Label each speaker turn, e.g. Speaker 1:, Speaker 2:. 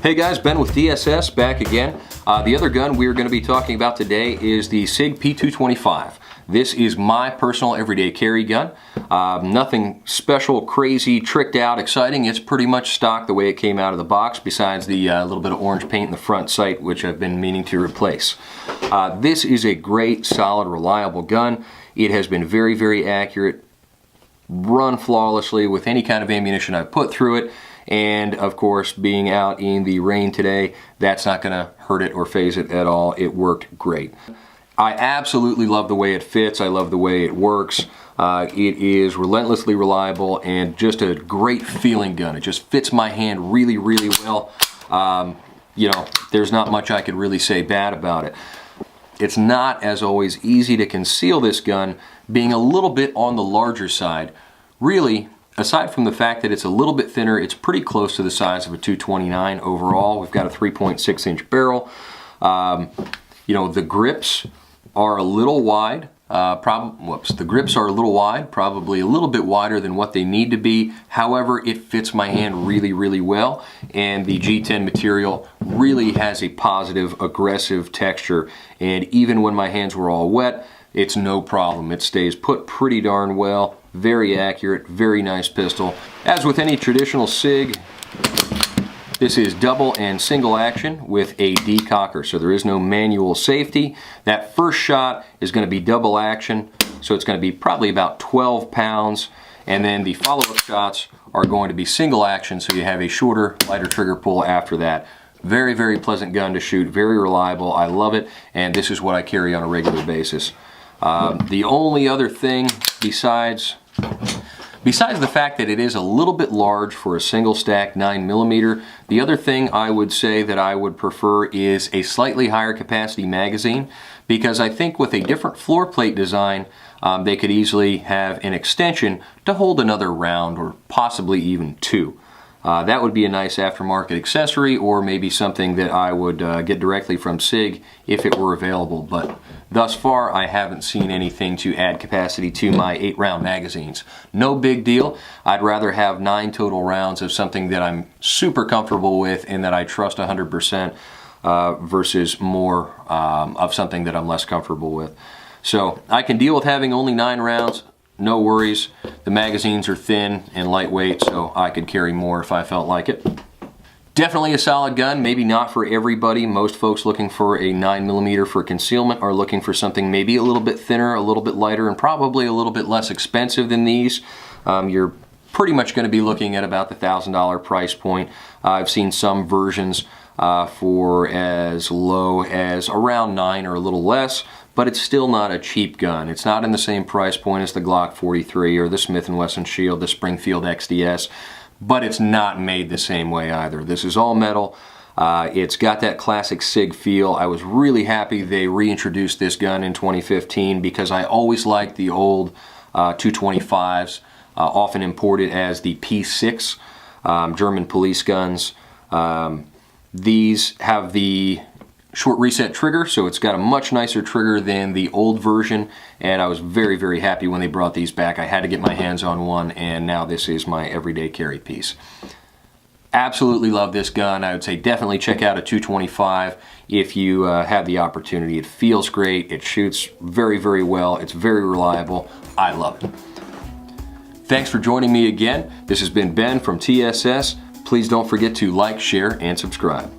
Speaker 1: Hey guys, Ben with DSS back again. The other gun we're going to be talking about today is the Sig P225. This is my personal everyday carry gun. Nothing special, crazy, tricked out, exciting. It's pretty much stock the way it came out of the box, besides the little bit of orange paint in the front sight, which I've been meaning to replace. This is a great, solid, reliable gun. It has been very, very accurate, run flawlessly with any kind of ammunition I've put through it. And of course, being out in the rain today, that's not going to hurt it or phase it at all. It worked great. I absolutely love the way it fits. I love the way it works. It is relentlessly reliable and just a great feeling gun. It just fits my hand really, really well. There's not much I could really say bad about it. It's not, as always, easy to conceal this gun, being a little bit on the larger side. Really, aside from the fact that it's a little bit thinner, it's pretty close to the size of a 229 overall. We've got a 3.6 inch barrel. The grips are a little wide. The grips are a little wide, probably a little bit wider than what they need to be. However, it fits my hand really, really well. And the G10 material really has a positive, aggressive texture. And even when my hands were all wet, it's no problem. It stays put pretty darn well. Very accurate, very nice pistol. As with any traditional SIG, this is double and single action with a decocker, so there is no manual safety. That first shot is going to be double action, so it's going to be probably about 12 pounds, and then the follow-up shots are going to be single action, so you have a shorter, lighter trigger pull after that. Very, very pleasant gun to shoot, very reliable. I love it, and this is what I carry on a regular basis. The only other thing besides the fact that it is a little bit large for a single stack 9mm, the other thing I would say that I would prefer is a slightly higher capacity magazine, because I think with a different floor plate design, they could easily have an extension to hold another round or possibly even two. That would be a nice aftermarket accessory, or maybe something that I would get directly from SIG if it were available. But thus far, I haven't seen anything to add capacity to my 8-round magazines. No big deal. I'd rather have 9 total rounds of something that I'm super comfortable with and that I trust 100% versus more of something that I'm less comfortable with. So I can deal with having only 9 rounds. No worries. The magazines are thin and lightweight, so I could carry more if I felt like it. Definitely a solid gun, maybe not for everybody. Most folks looking for a 9mm for concealment are looking for something maybe a little bit thinner, a little bit lighter, and probably a little bit less expensive than these. You're pretty much going to be looking at about the $1,000 price point. I've seen some versions for as low as around $9 or a little less, but it's still not a cheap gun. It's not in the same price point as the Glock 43 or the Smith & Wesson Shield, the Springfield XDS, but it's not made the same way either. This is all metal. It's got that classic SIG feel. I was really happy they reintroduced this gun in 2015 because I always liked the old 225s, often imported as the P6 German police guns. These have the short reset trigger, so it's got a much nicer trigger than the old version, and I was very, very happy when they brought these back. I had to get my hands on one, and now this is my everyday carry piece. Absolutely love this gun. I would say definitely check out a 225 if you have the opportunity. It feels great. It shoots very, very well. It's very reliable. I love it. Thanks for joining me again. This has been Ben from TSS. Please don't forget to like, share, and subscribe.